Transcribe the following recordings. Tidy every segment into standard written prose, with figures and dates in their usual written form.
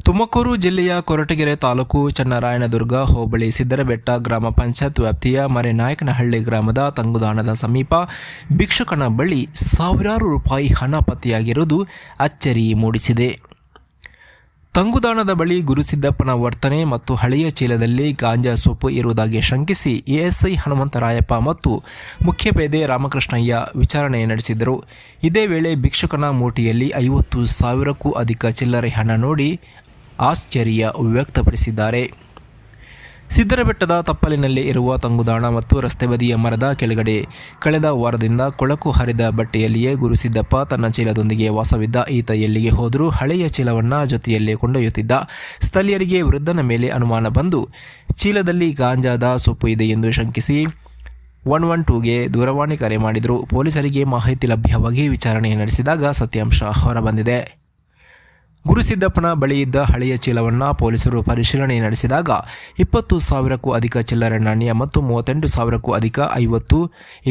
ತುಮಕೂರು ಜಿಲ್ಲೆಯ ಕೊರಟಗೆರೆ ತಾಲೂಕು ಚನ್ನರಾಯನದುರ್ಗ ಹೋಬಳಿ ಸಿದ್ದರಬೆಟ್ಟ ಗ್ರಾಮ ಪಂಚಾಯತ್ ವ್ಯಾಪ್ತಿಯ ಮರೆನಾಯಕನಹಳ್ಳಿ ಗ್ರಾಮದ ತಂಗುದಾಣದ ಸಮೀಪ ಭಿಕ್ಷುಕನ ಬಳಿ ಸಾವಿರಾರು ರೂಪಾಯಿ ಹಣ ಪತ್ತೆಯಾಗಿರುವುದು ಅಚ್ಚರಿ ಮೂಡಿಸಿದೆ. ತಂಗುದಾಣದ ಬಳಿ ಗುರುಸಿದ್ದಪ್ಪನ ವರ್ತನೆ ಮತ್ತು ಹಳೆಯ ಚೀಲದಲ್ಲಿ ಗಾಂಜಾ ಸೊಪ್ಪು ಇರುವುದಾಗಿ ಶಂಕಿಸಿ ಎಎಸ್ಐ ಹನುಮಂತರಾಯಪ್ಪ ಮತ್ತು ಮುಖ್ಯಪೇದೆ ರಾಮಕೃಷ್ಣಯ್ಯ ವಿಚಾರಣೆ ನಡೆಸಿದರು. ಇದೇ ವೇಳೆ ಭಿಕ್ಷುಕನ ಮೂಟೆಯಲ್ಲಿ 50,000ಕ್ಕೂ ಅಧಿಕ ಚಿಲ್ಲರೆ ಹಣ ನೋಡಿ ಆಶ್ಚರ್ಯ ವ್ಯಕ್ತಪಡಿಸಿದ್ದಾರೆ. ಸಿದ್ದರಬೆಟ್ಟದ ತಪ್ಪಲಿನಲ್ಲಿ ಇರುವ ತಂಗುದಾಣ ಮತ್ತು ರಸ್ತೆ ಬದಿಯ ಮರದ ಕೆಳಗಡೆ ಕಳೆದ ವಾರದಿಂದ ಕೊಳಕು ಹರಿದ ಬಟ್ಟೆಯಲ್ಲಿಯೇ ಗುರುಸಿದ್ದಪ್ಪ ತನ್ನ ಚೀಲದೊಂದಿಗೆ ವಾಸವಿದ್ದ. ಈತ ಎಲ್ಲಿಗೆ ಹೋದರೂ ಹಳೆಯ ಚೀಲವನ್ನು ಜೊತೆಯಲ್ಲೇ ಕೊಂಡೊಯ್ಯುತ್ತಿದ್ದ. ಸ್ಥಳೀಯರಿಗೆ ವೃದ್ಧನ ಮೇಲೆ ಅನುಮಾನ ಬಂದು ಚೀಲದಲ್ಲಿ ಗಾಂಜಾದ ಸೊಪ್ಪು ಇದೆ ಎಂದು ಶಂಕಿಸಿ 112ಗೆ ದೂರವಾಣಿ ಕರೆ ಮಾಡಿದರು. ಪೊಲೀಸರಿಗೆ ಮಾಹಿತಿ ಲಭ್ಯವಾಗಿ ವಿಚಾರಣೆ ನಡೆಸಿದಾಗ ಸತ್ಯಾಂಶ ಹೊರಬಂದಿದೆ. ಗುರುಸಿದ್ದಪ್ಪನ ಬಳಿ ಇದ್ದ ಹಳೆಯ ಚೀಲವನ್ನು ಪೊಲೀಸರು ಪರಿಶೀಲನೆ ನಡೆಸಿದಾಗ 20,000ಕ್ಕೂ ಅಧಿಕ ಚಿಲ್ಲರೆ ನಾಣ್ಯ ಮತ್ತು 38,000ಕ್ಕೂ ಅಧಿಕ 50,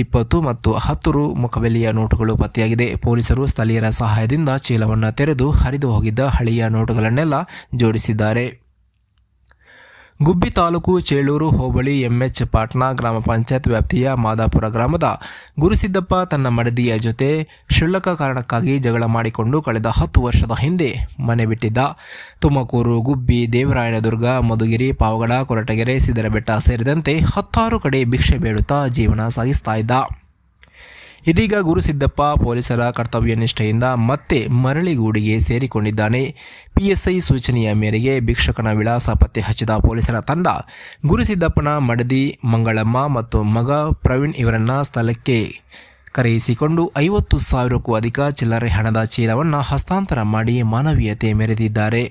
20 ಮತ್ತು 10 ರು ಮುಖಬೆಲೆಯ ನೋಟುಗಳು ಪತ್ತೆಯಾಗಿದೆ. ಪೊಲೀಸರು ಸ್ಥಳೀಯರ ಸಹಾಯದಿಂದ ಚೀಲವನ್ನು ತೆರೆದು ಹರಿದು ಹೋಗಿದ್ದ ಹಳೆಯ ನೋಟುಗಳನ್ನೆಲ್ಲ ಜೋಡಿಸಿದ್ದಾರೆ. ಗುಬ್ಬಿ ತಾಲೂಕು ಚೇಳೂರು ಹೋಬಳಿ ಎಂಎಚ್ ಪಾಟ್ನಾ ಗ್ರಾಮ ಪಂಚಾಯತ್ ವ್ಯಾಪ್ತಿಯ ಮಾದಾಪುರ ಗ್ರಾಮದ ಗುರುಸಿದ್ದಪ್ಪ ತನ್ನ ಮಡದಿಯ ಜೊತೆ ಕ್ಷುಲ್ಲಕ ಕಾರಣಕ್ಕಾಗಿ ಜಗಳ ಮಾಡಿಕೊಂಡು ಕಳೆದ 10 ವರ್ಷದ ಹಿಂದೆ ಮನೆ ಬಿಟ್ಟಿದ್ದ. ತುಮಕೂರು, ಗುಬ್ಬಿ, ದೇವರಾಯನದುರ್ಗ, ಮಧುಗಿರಿ, ಪಾವಗಡ, ಕೊರಟಗೆರೆ, ಸಿದ್ದರಬೆಟ್ಟ ಸೇರಿದಂತೆ 10 ಕಡೆ ಭಿಕ್ಷೆ ಬೇಡುತ್ತಾ ಜೀವನ ಸಾಗಿಸ್ತಾ ಇದ್ದ. ಇದೀಗ ಗುರುಸಿದ್ದಪ್ಪ ಪೊಲೀಸರ ಕರ್ತವ್ಯ ನಿಷ್ಠೆಯಿಂದ ಮತ್ತೆ ಮರಳಿಗೂಡಿಗೆ ಸೇರಿಕೊಂಡಿದ್ದಾನೆ. ಪಿಎಸ್ಐ ಸೂಚನೆಯ ಮೇರೆಗೆ ಭಿಕ್ಷುಕನ ವಿಳಾಸ ಪತ್ತೆ ಹಚ್ಚಿದ ಪೊಲೀಸರ ತಂಡ ಗುರುಸಿದ್ದಪ್ಪನ ಮಡದಿ ಮಂಗಳಮ್ಮ ಮತ್ತು ಮಗ ಪ್ರವೀಣ್ ಇವರನ್ನ ಸ್ಥಳಕ್ಕೆ ಕರೆಯಿಸಿಕೊಂಡು 50,000ಕ್ಕೂ ಅಧಿಕ ಚಿಲ್ಲರೆ ಹಣದ ಚೀಲವನ್ನು ಹಸ್ತಾಂತರ ಮಾಡಿ ಮಾನವೀಯತೆ ಮೆರೆದಿದ್ದಾರೆ.